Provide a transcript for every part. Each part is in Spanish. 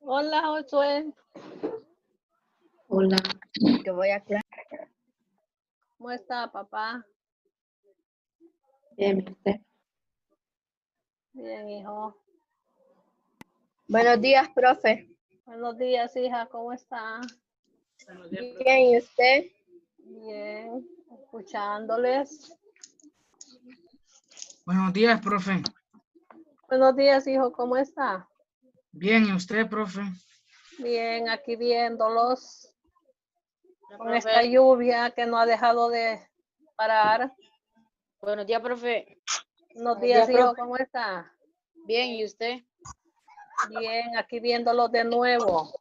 Hola, Josué. Hola. Que voy a clase. ¿Cómo está, papá? Bien, ¿usted? Bien, hijo. Buenos días, profe. Buenos días, hija. ¿Cómo está? Bien, ¿y usted? Bien. Escuchándoles. Buenos días, profe. Buenos días, hijo. ¿Cómo está? Bien, ¿y usted, profe? Bien, aquí viéndolos. Con esta lluvia que no ha dejado de parar. Buenos días, profe. Buenos días, hijo. ¿Cómo está? Bien, ¿y usted? Bien, aquí viéndolos de nuevo.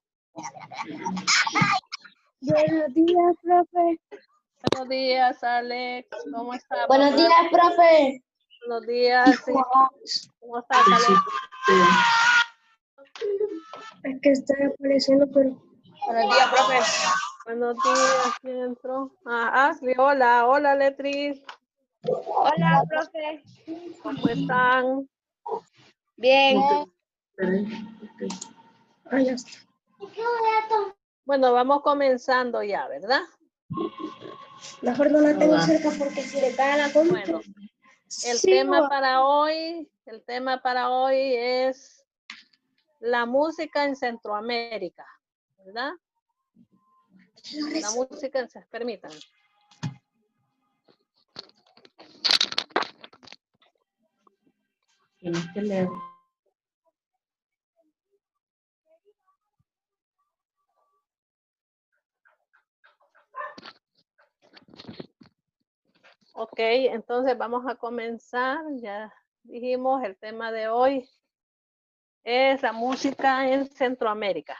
Buenos días, profe. Buenos días, Alex. ¿Cómo está, Buenos papá? días, profe. Buenos días, hijo. ¿Cómo estás, Alex? Es que está apareciendo, pero... Buenos días, profe. Buenos días, ¿quién entró? Ah, Ashley, hola, hola, Letris. Hola, profe. ¿Cómo están? Bien. Ah, ya está. Bueno, vamos comenzando ya, ¿verdad? Mejor no la tengo cerca porque si le cae a la compu. Bueno, el Sí, tema para hoy es la música en Centroamérica, ¿verdad? La música en, permítanme. Tienes que leer. Ok, entonces vamos a comenzar. Ya dijimos, el tema de hoy es la música en Centroamérica.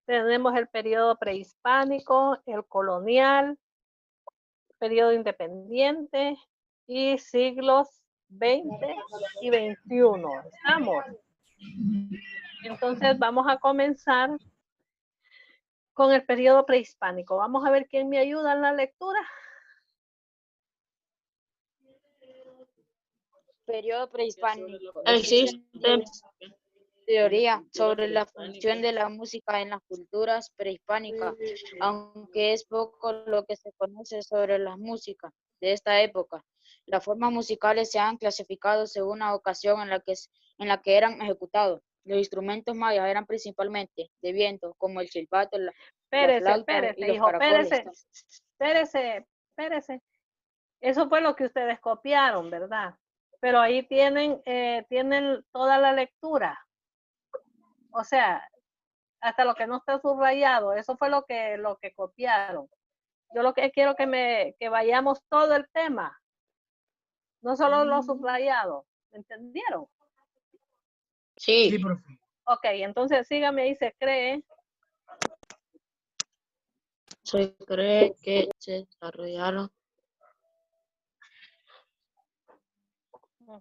Tenemos el periodo prehispánico, el colonial, periodo independiente y siglos XX y XXI. ¿Estamos? Entonces vamos a comenzar con el periodo prehispánico. Vamos a ver quién me ayuda en la lectura. Periodo prehispánico. Existe Teoría sobre la función de la música en las culturas prehispánicas, aunque es poco lo que se conoce sobre la música de esta época. Las formas musicales se han clasificado según la ocasión en la que eran ejecutados. Los instrumentos mayas eran principalmente de viento, como el silbato, la flauta y los Hijo, caracoles. espérese. Eso fue lo que ustedes copiaron, ¿verdad? Pero ahí tienen toda la lectura. O sea, hasta lo que no está subrayado, eso fue lo que copiaron. Yo lo que quiero que vayamos todo el tema, no solo lo subrayado, ¿entendieron? Sí, Sí. profe. Ok, entonces sígame ahí, se cree que se desarrollaron.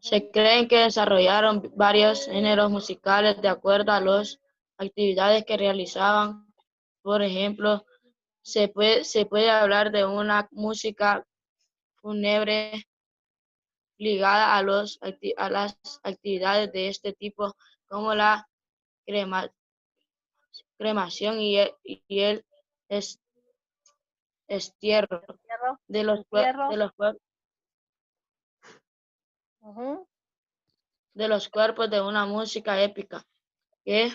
Se creen que desarrollaron varios géneros musicales de acuerdo a las actividades que realizaban. Por ejemplo, se puede hablar de una música fúnebre ligada a las actividades de este tipo, como la cremación y el estierro de los cuerpos de una música épica que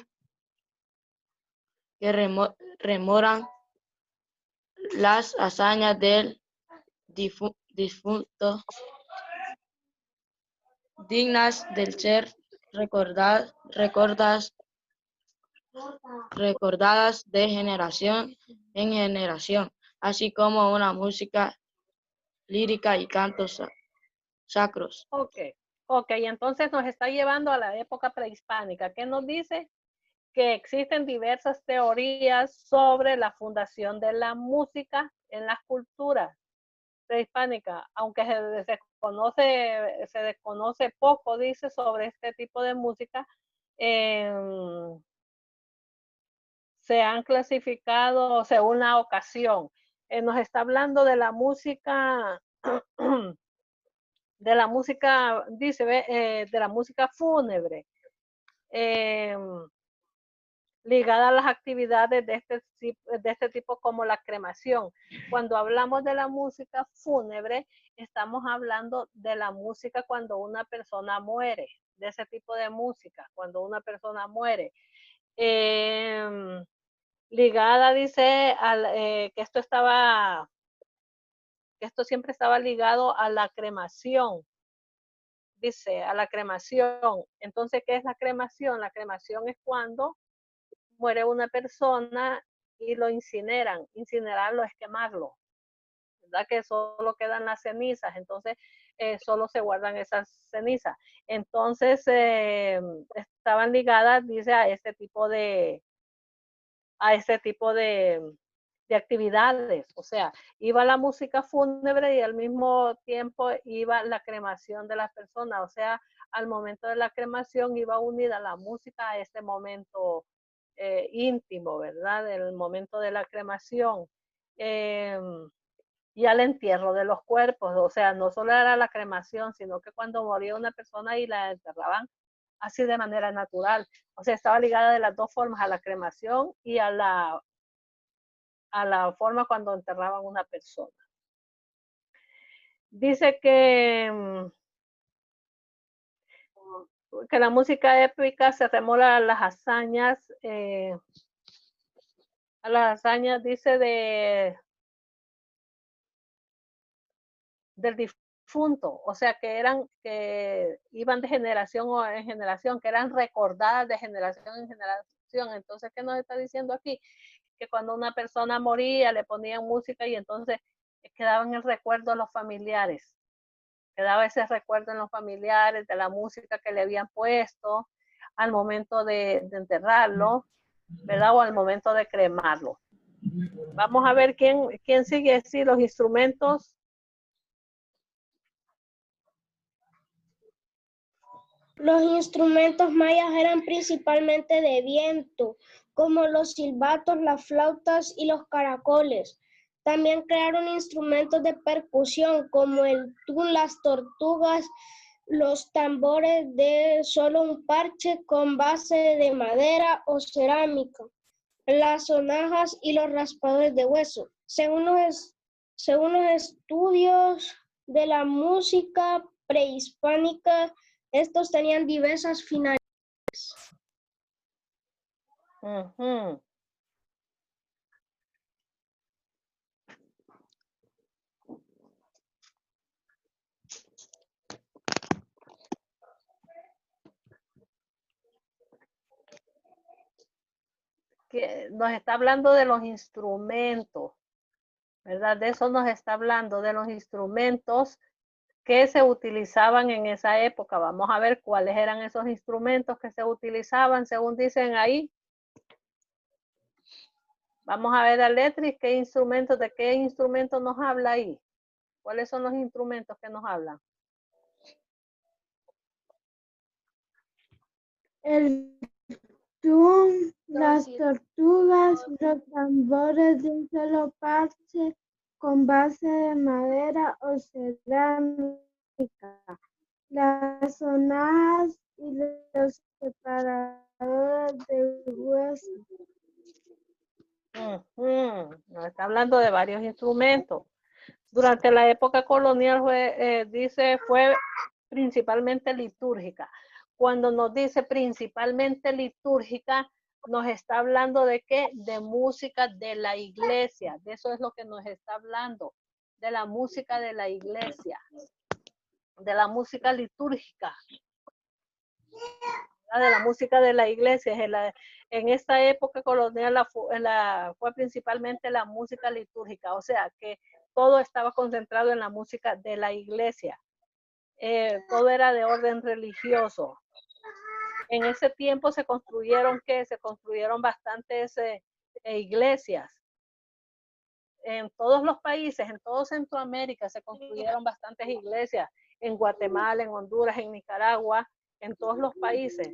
rememoran las hazañas del difunto, dignas del ser recordadas de generación en generación, así como una música lírica y cantos sacros. Ok, entonces nos está llevando a la época prehispánica. ¿Qué nos dice? Que existen diversas teorías sobre la fundación de la música en las culturas prehispánicas, aunque se desconoce poco, dice, sobre este tipo de música. se han clasificado según la ocasión. Nos está hablando de la música, dice, de la música fúnebre, ligada a las actividades de este tipo como la cremación. Cuando hablamos de la música fúnebre, estamos hablando de la música cuando una persona muere, de ese tipo de música, cuando una persona muere. Ligada, dice, que esto siempre estaba ligado a la cremación. Dice, a la cremación. Entonces, ¿qué es la cremación? La cremación es cuando muere una persona y lo incineran. Incinerarlo es quemarlo, ¿verdad? Que solo quedan las cenizas, entonces solo se guardan esas cenizas. Entonces, estaban ligadas, dice, a este tipo de actividades. O sea, iba la música fúnebre y al mismo tiempo iba la cremación de las personas. O sea, al momento de la cremación iba unida la música a este momento íntimo, ¿verdad? El momento de la cremación. Y al entierro de los cuerpos. O sea, no solo era la cremación, sino que cuando moría una persona y la enterraban así de manera natural. O sea, estaba ligada de las dos formas, a la cremación y a la forma cuando enterraban una persona. Dice que la música épica se remola a las hazañas, dice, del difunto, o sea, que iban de generación en generación, que eran recordadas de generación en generación. Entonces, ¿qué nos está diciendo aquí? Que cuando una persona moría le ponían música y entonces quedaba en el recuerdo de los familiares. Quedaba ese recuerdo en los familiares de la música que le habían puesto al momento de enterrarlo, ¿verdad? O al momento de cremarlo. Vamos a ver quién sigue así los instrumentos. Los instrumentos mayas eran principalmente de viento, como los silbatos, las flautas y los caracoles. También crearon instrumentos de percusión, como el tun, las tortugas, los tambores de solo un parche con base de madera o cerámica, las sonajas y los raspadores de hueso. Según los estudios de la música prehispánica, estos tenían diversas finalidades. Uh-huh. Que nos está hablando de los instrumentos, ¿verdad? De eso nos está hablando, de los instrumentos que se utilizaban en esa época. Vamos a ver cuáles eran esos instrumentos que se utilizaban, según dicen ahí. Vamos a ver, Aletris, de qué instrumentos nos habla ahí. ¿Cuáles son los instrumentos que nos hablan? El tun, las tortugas, los tambores de un solo parche con base de madera o cerámica, las sonajas y los separadores de hueso. Nos está hablando de varios instrumentos. Durante la época colonial fue principalmente litúrgica. Cuando nos dice principalmente litúrgica, nos está hablando de qué? De música de la iglesia. De eso es lo que nos está hablando, de la música de la iglesia, de la música litúrgica, de la música de la iglesia. En esta época colonial fue principalmente la música litúrgica, o sea que todo estaba concentrado en la música de la iglesia. Todo era de orden religioso. En ese tiempo se construyeron bastantes iglesias. En todos los países, en todo Centroamérica se construyeron bastantes iglesias. En Guatemala, en Honduras, en Nicaragua, en todos los países.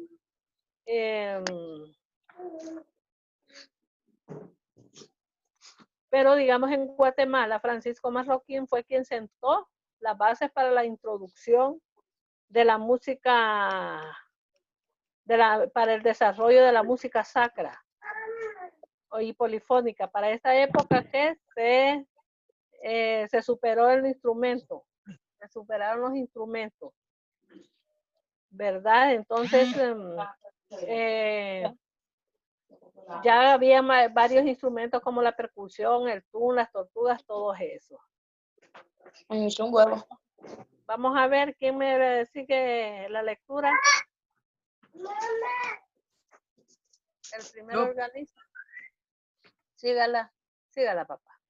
Pero digamos en Guatemala, Francisco Marroquín fue quien sentó las bases para la introducción de la música, para el desarrollo de la música sacra y polifónica. Para esta época que se superó el instrumento, se superaron los instrumentos, ¿verdad? Entonces, ya había varios instrumentos como la percusión, el tun, las tortugas, todo eso. Es un huevo. Vamos a ver quién me sigue la lectura. El primer Yo. organista. Sígala, papá.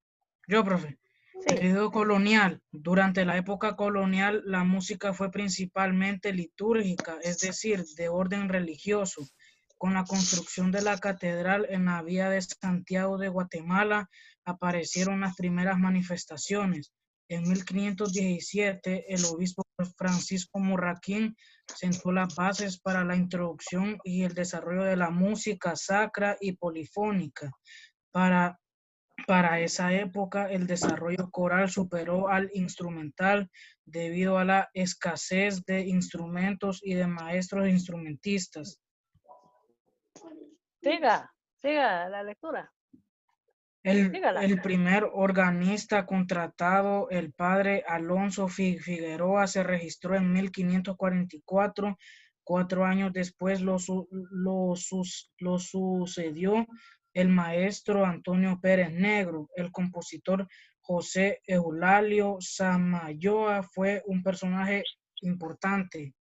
Yo, profe. Sí. Periodo colonial. Durante la época colonial, la música fue principalmente litúrgica, es decir, de orden religioso. Con la construcción de la catedral en la vía de Santiago de Guatemala, aparecieron las primeras manifestaciones. En 1517, el obispo Francisco Marroquín sentó las bases para la introducción y el desarrollo de la música sacra y polifónica. Para esa época, el desarrollo coral superó al instrumental debido a la escasez de instrumentos y de maestros instrumentistas. Siga la lectura. El primer organista contratado, el padre Alonso Figueroa, se registró en 1544. 4 años después lo sucedió el maestro Antonio Pérez Negro. El compositor José Eulalio Samayoa fue un personaje importante.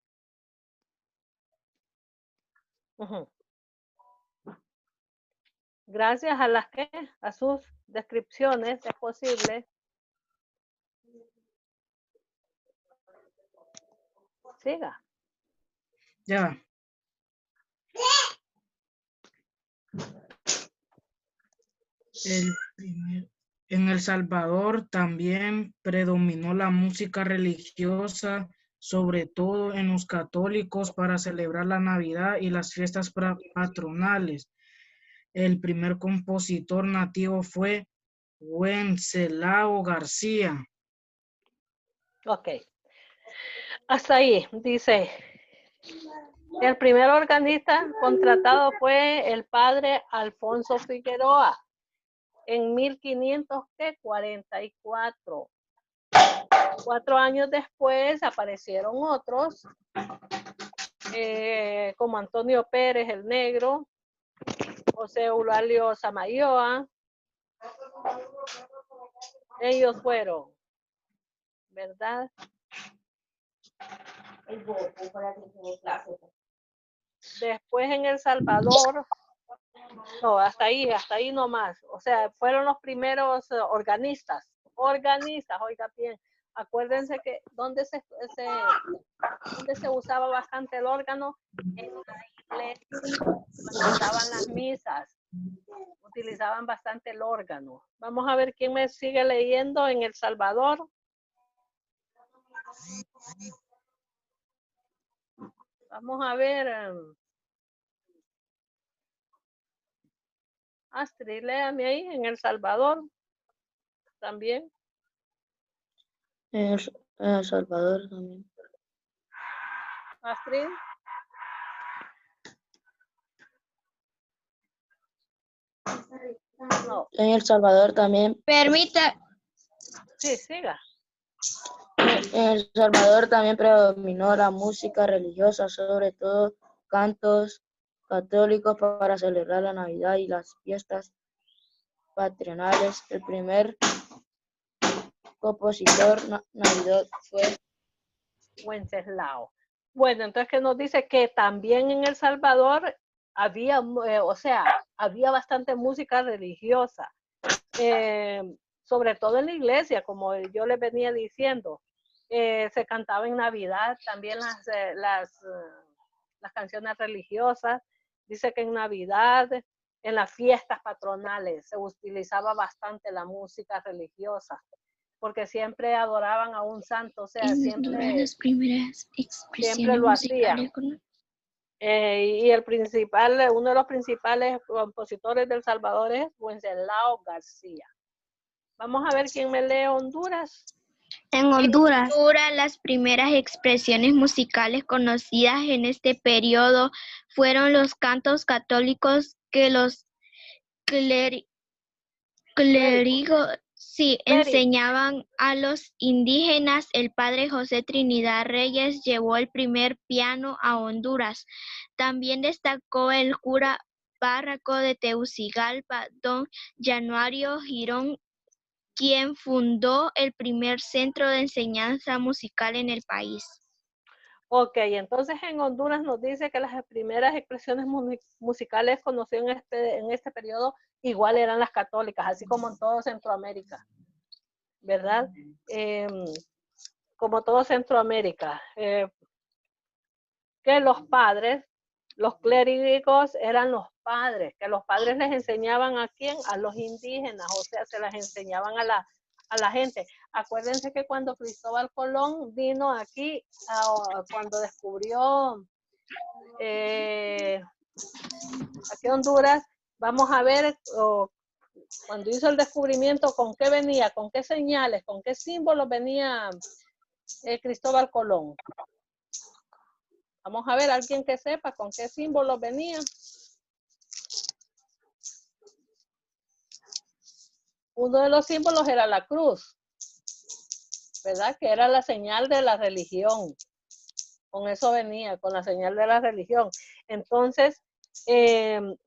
Gracias a sus descripciones, es posible. Siga. Ya. En El Salvador también predominó la música religiosa, sobre todo en los católicos, para celebrar la Navidad y las fiestas patronales. El primer compositor nativo fue Wenceslao García. Ok. Hasta ahí, dice. El primer organista contratado fue el padre Alfonso Figueroa en 1544. 4 años después aparecieron otros, como Antonio Pérez el Negro, José Eulalio Samayoa. Ellos fueron, ¿verdad? Después en El Salvador, no, hasta ahí nomás. O sea, fueron los primeros organistas, oiga bien. Acuérdense que donde se usaba bastante el órgano, en la iglesia, cuando estaban las misas, utilizaban bastante el órgano. Vamos a ver quién me sigue leyendo en El Salvador. Vamos a ver. Astrid, léame ahí, en El Salvador. También. En El Salvador también. Astrid. No. En El Salvador también. Permite. Sí, siga. En El Salvador también predominó la música religiosa, sobre todo cantos católicos para celebrar la Navidad y las fiestas patronales. El primer compositor navideño fue Wenceslao. Bueno, entonces que nos dice que también en El Salvador había, había bastante música religiosa, sobre todo en la iglesia, como yo les venía diciendo. Se cantaba en Navidad también las canciones religiosas. Dice que en Navidad, en las fiestas patronales, se utilizaba bastante la música religiosa, porque siempre adoraban a un santo, o sea, siempre lo hacían. Y el principal, uno de los principales compositores de El Salvador es Wenceslao García. Vamos a ver quién me lee Honduras. En Honduras, las primeras expresiones musicales conocidas en este periodo fueron los cantos católicos que los clérigos enseñaban a los indígenas. El padre José Trinidad Reyes llevó el primer piano a Honduras. También destacó el cura párroco de Tegucigalpa, don Januario Girón, quien fundó el primer centro de enseñanza musical en el país. Ok, entonces en Honduras nos dice que las primeras expresiones musicales conocidas en este periodo igual eran las católicas, así como en todo Centroamérica, ¿verdad? Como todo Centroamérica. Que los padres, los clérigos eran los padres, que los padres les enseñaban ¿a quién? A los indígenas, o sea, se las enseñaban a la gente. Acuérdense que cuando Cristóbal Colón vino aquí, cuando descubrió aquí Honduras, vamos a ver cuando hizo el descubrimiento, con qué venía, con qué señales, con qué símbolos venía Cristóbal Colón. Vamos a ver, alguien que sepa con qué símbolos venía. Uno de los símbolos era la cruz, ¿verdad? Que era la señal de la religión. Con eso venía, con la señal de la religión. Entonces,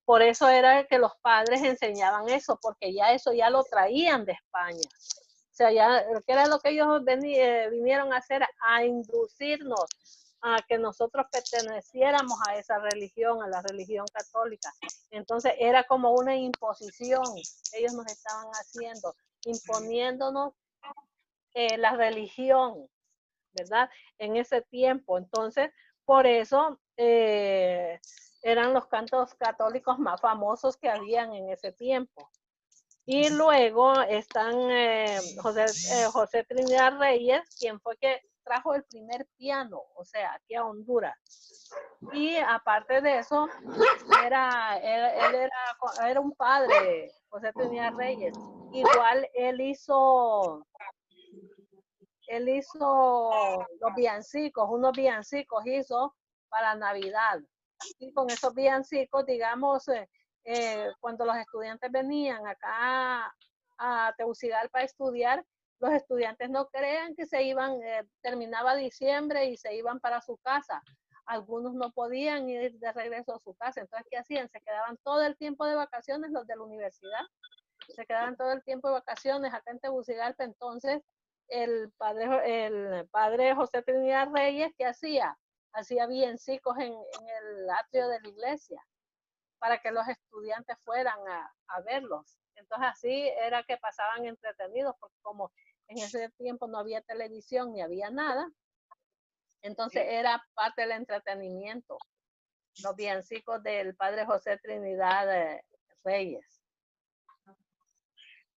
por eso era que los padres enseñaban eso, porque ya eso ya lo traían de España. O sea, ya, ¿qué era lo que ellos vinieron a hacer? A inducirnos a que nosotros perteneciéramos a esa religión, a la religión católica. Entonces era como una imposición que ellos nos estaban haciendo, imponiéndonos la religión, ¿verdad? En ese tiempo. Entonces, por eso eran los cantos católicos más famosos que habían en ese tiempo. Y luego están José Trinidad Reyes, quien fue que trajo el primer piano, o sea, aquí a Honduras. Y aparte de eso, él era un padre, José Trinidad Reyes. Igual él hizo los villancicos, unos villancicos hizo para Navidad. Y con esos villancicos, digamos, cuando los estudiantes venían acá a Tegucigalpa a estudiar, los estudiantes no crean que se iban, terminaba diciembre y se iban para su casa. Algunos no podían ir de regreso a su casa. Entonces, ¿qué hacían? Se quedaban todo el tiempo de vacaciones, los de la universidad. Se quedaban todo el tiempo de vacaciones acá en Tegucigalpa. Entonces, el padre José Trinidad Reyes, ¿qué hacía? Hacía villancicos en el atrio de la iglesia para que los estudiantes fueran a verlos. Entonces así era que pasaban entretenidos, porque como en ese tiempo no había televisión ni había nada, entonces era parte del entretenimiento, los villancicos del padre José Trinidad Reyes.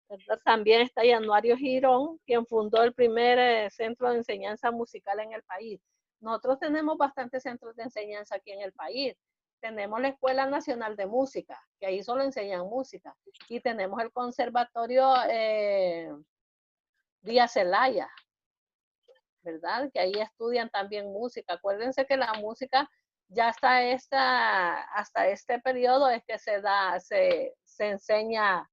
Entonces, también está Januario Girón, quien fundó el primer centro de enseñanza musical en el país. Nosotros tenemos bastantes centros de enseñanza aquí en el país. Tenemos la Escuela Nacional de Música, que ahí solo enseñan música. Y tenemos el Conservatorio Díaz Zelaya, ¿verdad? Que ahí estudian también música. Acuérdense que la música ya hasta este periodo es que se enseña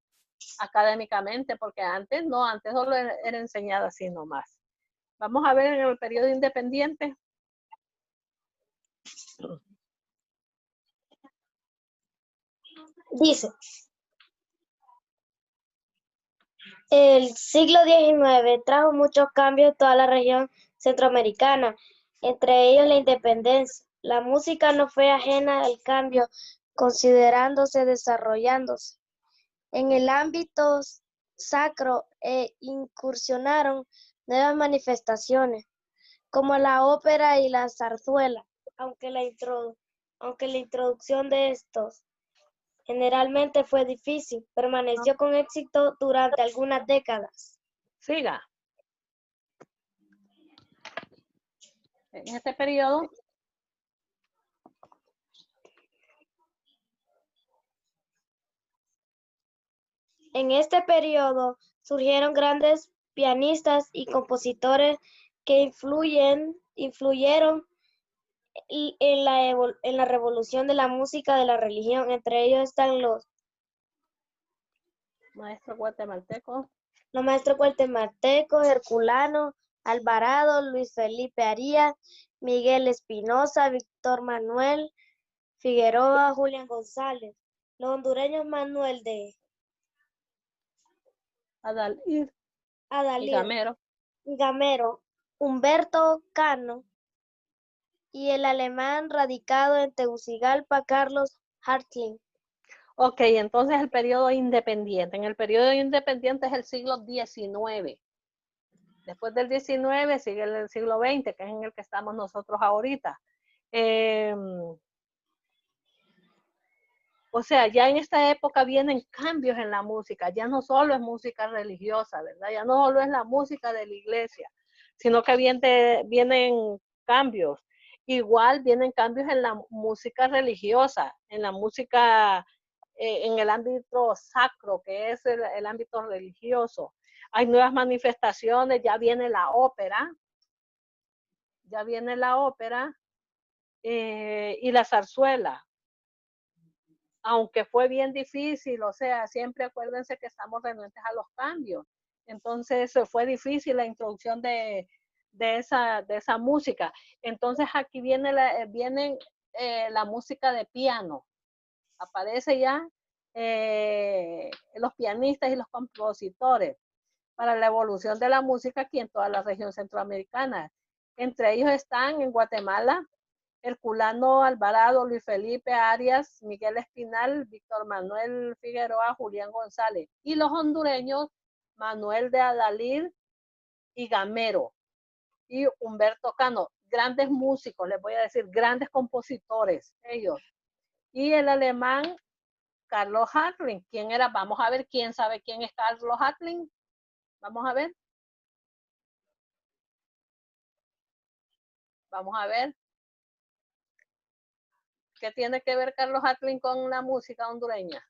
académicamente, porque antes no, antes solo era enseñada así nomás. Vamos a ver en el periodo independiente. Dice, el siglo XIX trajo muchos cambios en toda la región centroamericana, entre ellos la independencia. La música no fue ajena al cambio, considerándose desarrollándose. En el ámbito sacro incursionaron nuevas manifestaciones, como la ópera y la zarzuela, aunque la introducción de estos generalmente fue difícil, permaneció con éxito durante algunas décadas. Siga. En este periodo En este periodo surgieron grandes pianistas y compositores que influyeron en la revolución de la música de la religión. Entre ellos están los Maestro guatemalteco. maestros guatemaltecos, Herculano, Alvarado, Luis Felipe Arias, Miguel Espinosa, Víctor Manuel Figueroa, Julián González. Los hondureños Manuel de Adalid y Adalid Gamero. Gamero, Humberto Cano y el alemán radicado en Tegucigalpa, Carlos Hartling. Ok, entonces el periodo independiente. En el periodo independiente es el siglo XIX. Después del XIX sigue el siglo XX, que es en el que estamos nosotros ahorita. O sea, ya en esta época vienen cambios en la música. Ya no solo es música religiosa, ¿verdad? Ya no solo es la música de la iglesia, sino que vienen cambios. Igual vienen cambios en la música religiosa, en la música en el ámbito sacro, que es el ámbito religioso. Hay nuevas manifestaciones, ya viene la ópera y la zarzuela. Aunque fue bien difícil, o sea, siempre acuérdense que estamos renuentes a los cambios. Entonces fue difícil la introducción de esa música. Entonces aquí viene la música de piano. Aparece ya los pianistas y los compositores para la evolución de la música aquí en toda la región centroamericana. Entre ellos están en Guatemala, Herculano Alvarado, Luis Felipe Arias, Miguel Espinal, Víctor Manuel Figueroa, Julián González. Y los hondureños, Manuel de Adalid y Gamero. Y Humberto Cano. Grandes músicos, les voy a decir, grandes compositores, ellos. Y el alemán, Carlos Hartling. ¿Quién era? Vamos a ver, ¿quién sabe quién es Carlos Hartling? Vamos a ver. Vamos a ver. ¿Qué tiene que ver Carlos Hartling con la música hondureña?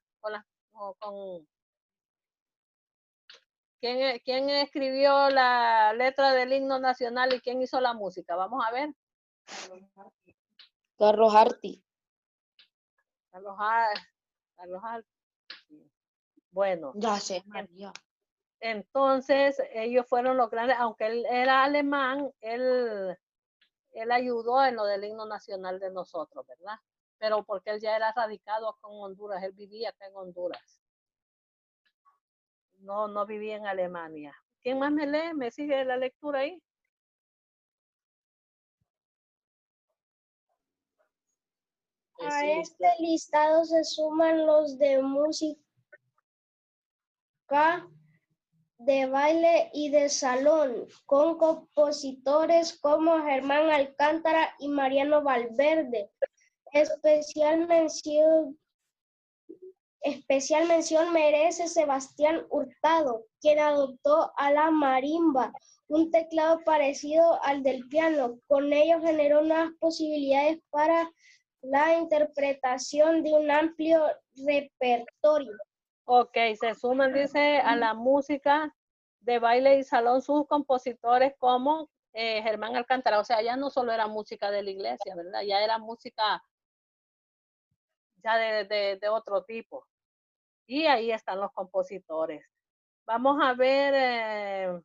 ¿Quién escribió la letra del himno nacional y quién hizo la música? Vamos a ver. Carlos Harty. Carlos Hartling. Bueno. Ya sé, María. Entonces, ellos fueron los grandes, aunque él era alemán, él ayudó en lo del himno nacional de nosotros, ¿verdad? Pero porque él ya era radicado acá en Honduras, él vivía acá en Honduras. No vivía en Alemania. ¿Quién más me lee? ¿Me sigue la lectura ahí? A este listado se suman los de música de baile y de salón, con compositores como Germán Alcántara y Mariano Valverde. Especial mención merece Sebastián Hurtado, quien adoptó a la marimba, un teclado parecido al del piano. Con ello generó nuevas posibilidades para la interpretación de un amplio repertorio. Ok, se suman, dice, a la música de baile y salón sus compositores como Germán Alcántara. O sea, ya no solo era música de la iglesia, ¿verdad? Ya era música ya de otro tipo. Y ahí están los compositores. Vamos a ver.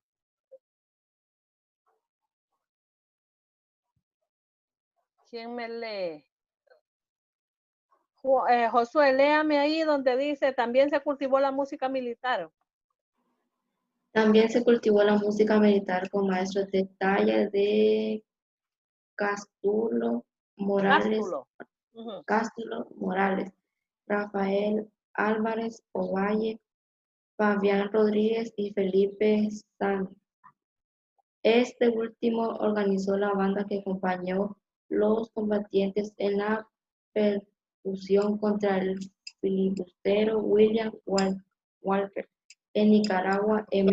¿Quién me lee? Josué, léame ahí donde dice, también se cultivó la música militar. También se cultivó la música militar con maestros de talla de Cástulo Morales, Cástulo. Morales, Rafael Álvarez Ovalle, Fabián Rodríguez y Felipe Sánchez. Este último organizó la banda que acompañó los combatientes en la percusión contra el filibustero William Walker en Nicaragua en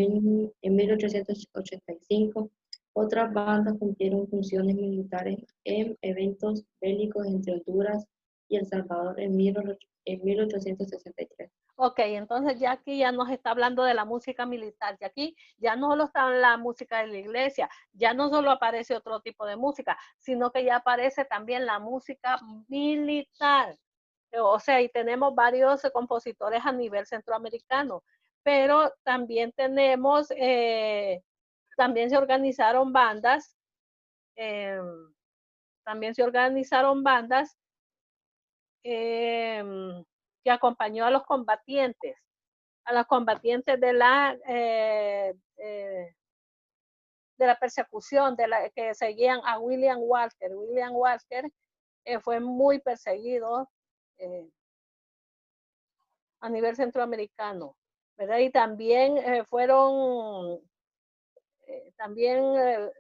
1885. Otras bandas cumplieron funciones militares en eventos bélicos entre Honduras y El Salvador en en 1863. Ok, entonces ya aquí ya nos está hablando de la música militar, y aquí ya no solo está la música de la iglesia, ya no solo aparece otro tipo de música, sino que ya aparece también la música militar. O sea, y tenemos varios compositores a nivel centroamericano, pero también tenemos, también se organizaron bandas, eh, también se organizaron bandas que acompañó a los combatientes de la persecución, que seguían a William Walker. William Walker fue muy perseguido a nivel centroamericano, ¿verdad? Y también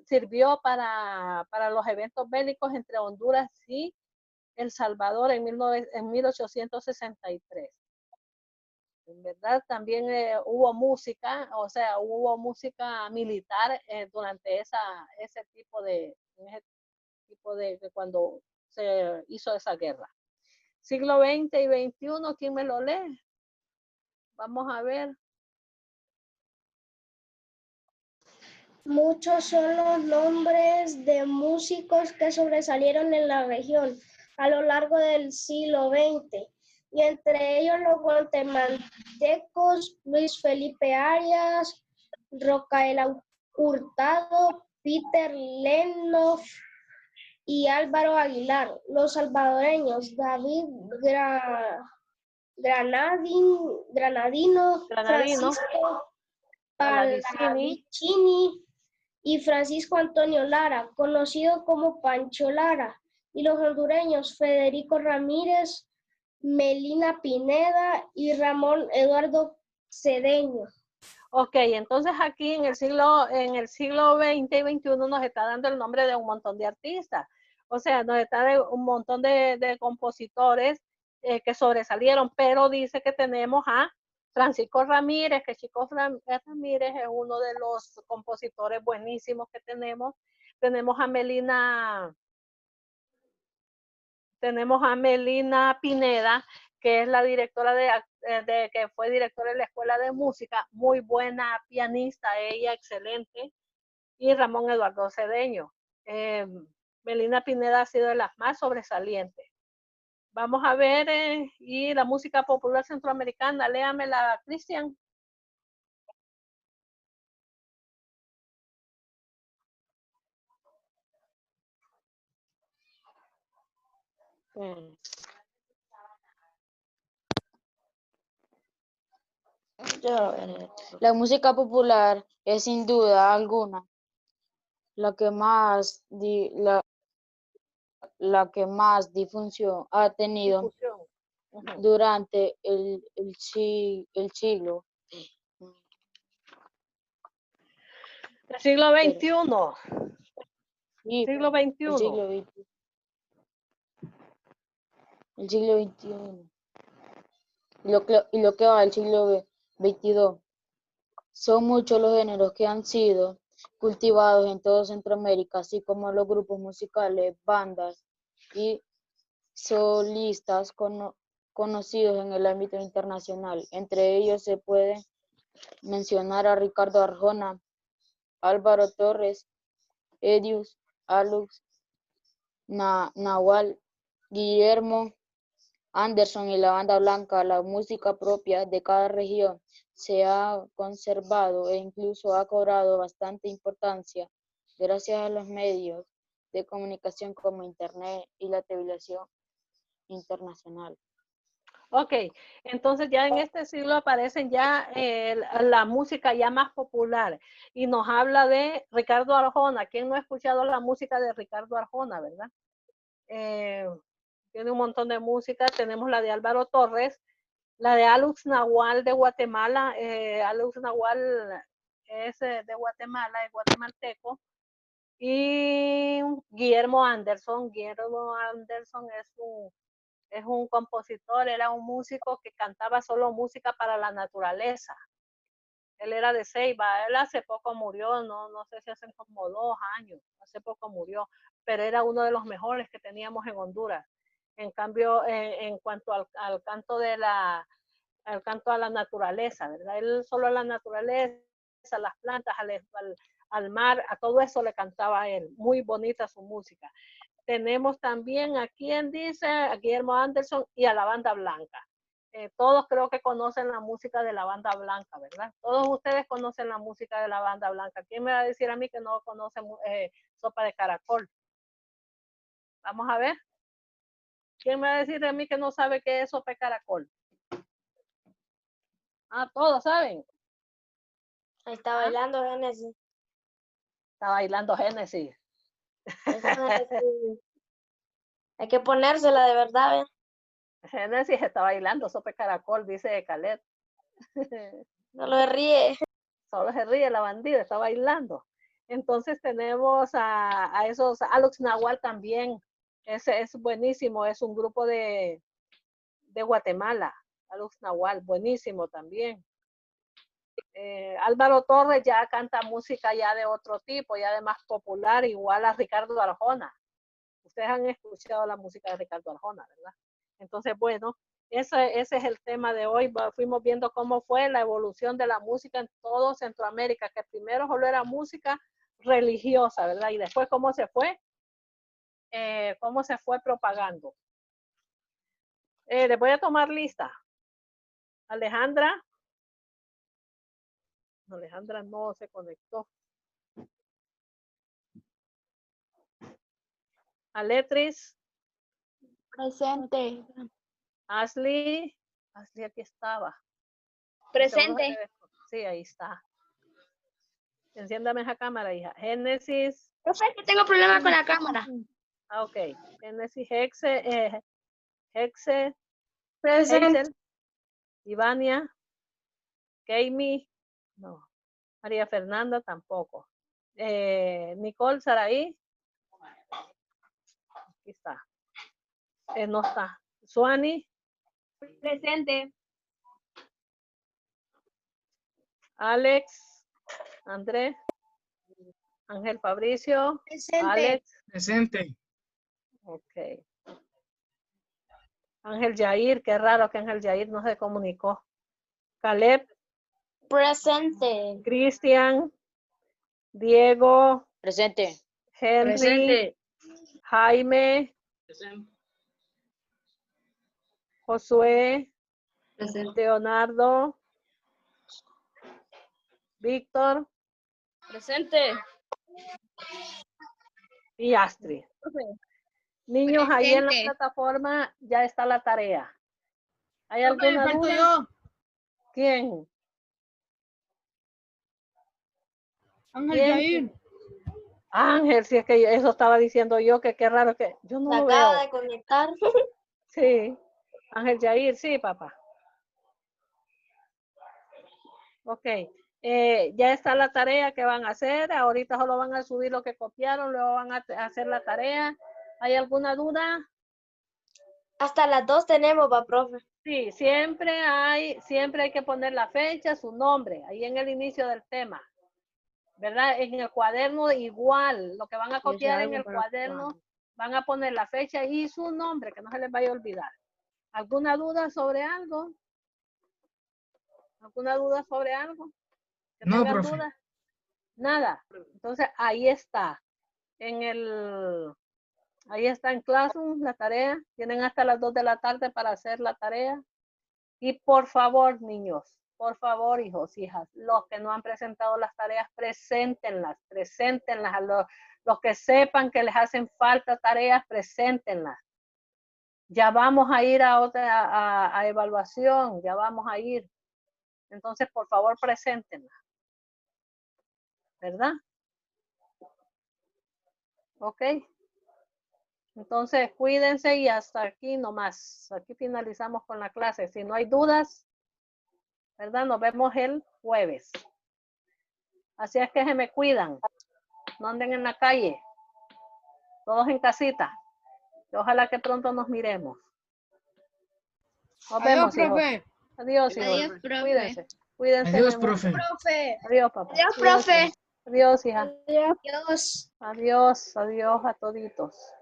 sirvió para los eventos bélicos entre Honduras y El Salvador en 1863. En verdad también hubo música, o sea, hubo música militar durante ese tipo de cuando se hizo esa guerra. Siglo XX y XXI, ¿quién me lo lee? Vamos a ver. Muchos son los nombres de músicos que sobresalieron en la región a lo largo del siglo XX, y entre ellos los guatemaltecos Luis Felipe Arias, Rocael Hurtado, Peter Lenoff y Álvaro Aguilar. Los salvadoreños David Granadino, Francisco Pallavicini y Francisco Antonio Lara, conocido como Pancho Lara, y los hondureños Federico Ramírez, Melina Pineda y Ramón Eduardo Cedeño. Ok, entonces aquí en el siglo XX y XXI nos está dando el nombre de un montón de artistas. O sea, nos está de un montón de compositores que sobresalieron, pero dice que tenemos a Francisco Ramírez, que Chico Ramírez es uno de los compositores buenísimos que tenemos. Tenemos a Melina Pineda, que es la directora que fue directora de la Escuela de Música, muy buena pianista, ella excelente, y Ramón Eduardo Cedeño. Melina Pineda ha sido de las más sobresalientes. Vamos a ver, y la música popular centroamericana, léamela, Cristian. La música popular es sin duda alguna la que más difusión ha tenido durante el siglo. El siglo XXI. Sí, Siglo XXI. El siglo XXI. Y lo que va del siglo XXII. Son muchos los géneros que han sido cultivados en todo Centroamérica, así como los grupos musicales, bandas y solistas conocidos en el ámbito internacional. Entre ellos se puede mencionar a Ricardo Arjona, Álvaro Torres, Edius, Alux, Nahual, Guillermo Anderson y la Banda Blanca. La música propia de cada región se ha conservado e incluso ha cobrado bastante importancia gracias a los medios de comunicación como Internet y la televisión internacional. Ok, entonces ya en este siglo aparecen ya la música ya más popular, y nos habla de Ricardo Arjona. ¿Quién no ha escuchado la música de Ricardo Arjona, verdad? Tiene un montón de música. Tenemos la de Álvaro Torres, la de Alux Nahual de Guatemala. Alux Nahual es de Guatemala, es guatemalteco. Y Guillermo Anderson. Guillermo Anderson es un compositor, era un músico que cantaba solo música para la naturaleza. Él era de Ceiba, él hace poco murió, no sé si hace como 2 años, hace poco murió, pero era uno de los mejores que teníamos en Honduras. En cambio, en cuanto al canto al canto a la naturaleza, ¿verdad? Él solo a la naturaleza, a las plantas, al mar, a todo eso le cantaba a él. Muy bonita su música. Tenemos también a quien dice, a Guillermo Anderson y a la Banda Blanca. Todos creo que conocen la música de la Banda Blanca, ¿verdad? Todos ustedes conocen la música de la Banda Blanca. ¿Quién me va a decir a mí que no conoce Sopa de Caracol? Vamos a ver. ¿Quién me va a decir a mí que no sabe qué es Sopa de Caracol? Ah, todos saben. Ahí está bailando Génesis. Está bailando Génesis. Hay que ponérsela de verdad, ¿eh? Génesis está bailando Sopa de Caracol, dice Calet. Solo se ríe. Solo se ríe la bandida, está bailando. Entonces tenemos a esos, Alex Nahual también. Ese es buenísimo, es un grupo de Guatemala. Alex Nahual, buenísimo también. Álvaro Torres ya canta música ya de otro tipo, ya de más popular, igual a Ricardo Arjona. Ustedes han escuchado la música de Ricardo Arjona, ¿verdad? Entonces, bueno, ese es el tema de hoy. Fuimos viendo cómo fue la evolución de la música en todo Centroamérica, que primero solo era música religiosa, ¿verdad? Y después cómo se fue propagando. Les voy a tomar lista. Alejandra no se conectó. Aletris. Presente. Ashley aquí estaba. Presente. Sí, ahí está. Enciéndame esa cámara, hija. Génesis. Profe, que tengo problema con la cámara. Ah, ok. Génesis, Hexe, Presente. Hazel, Ivania, Kami, no. María Fernanda tampoco. Nicole Saraí. Aquí está. No está. Suani. Presente. Alex. Andrés. Ángel Fabricio. Presente. Alex. Presente. Ok. Ángel Yair, qué raro que Ángel Yair no se comunicó. Caleb. Presente. Cristian. Diego. Presente. Henry. Presente. Jaime. Presente. Josué. Presente. Leonardo. Víctor. Presente. Y Astrid. Niños, ahí en la Presente. plataforma ya está la tarea. ¿Hay alguna duda? ¿Quién? Ángel ¿Quién? Yair. Ángel, si es que eso estaba diciendo yo, que qué raro que yo no Se lo acaba veo. de conectar. Sí, Ángel Yair, sí, papá. Ok, ya está la tarea que van a hacer. Ahorita solo van a subir lo que copiaron, luego van a hacer la tarea. ¿Hay alguna duda? Hasta las 2 tenemos, va, profe. Sí, siempre hay que poner la fecha, su nombre, ahí en el inicio del tema. ¿Verdad? En el cuaderno igual, lo que van a copiar en el cuaderno, van a poner la fecha y su nombre, que no se les vaya a olvidar. ¿Alguna duda sobre algo? ¿Alguna duda sobre algo? ¿Que No, tengan profe. dudas? Nada. Entonces, ahí está. Ahí está en Classroom la tarea. Tienen hasta las 2 de la tarde para hacer la tarea. Y por favor, niños, por favor, hijos, hijas, los que no han presentado las tareas, preséntenlas. A los que sepan que les hacen falta tareas, preséntenlas. Ya vamos a ir a evaluación, ya vamos a ir. Entonces, por favor, preséntenlas. ¿Verdad? Ok. Entonces, cuídense y hasta aquí nomás. Aquí finalizamos con la clase. Si no hay dudas, ¿verdad? Nos vemos el jueves. Así es que se me cuidan. No anden en la calle. Todos en casita. Y ojalá que pronto nos miremos. Nos vemos, hijos. Profe. Adiós, hijos. Adiós, profe. Cuídense. Cuídense. Adiós, mucho. profe. Profe. Adiós, papá. Adiós, Cuídense. profe. Adiós, hija. Adiós. Adiós. Adiós a toditos.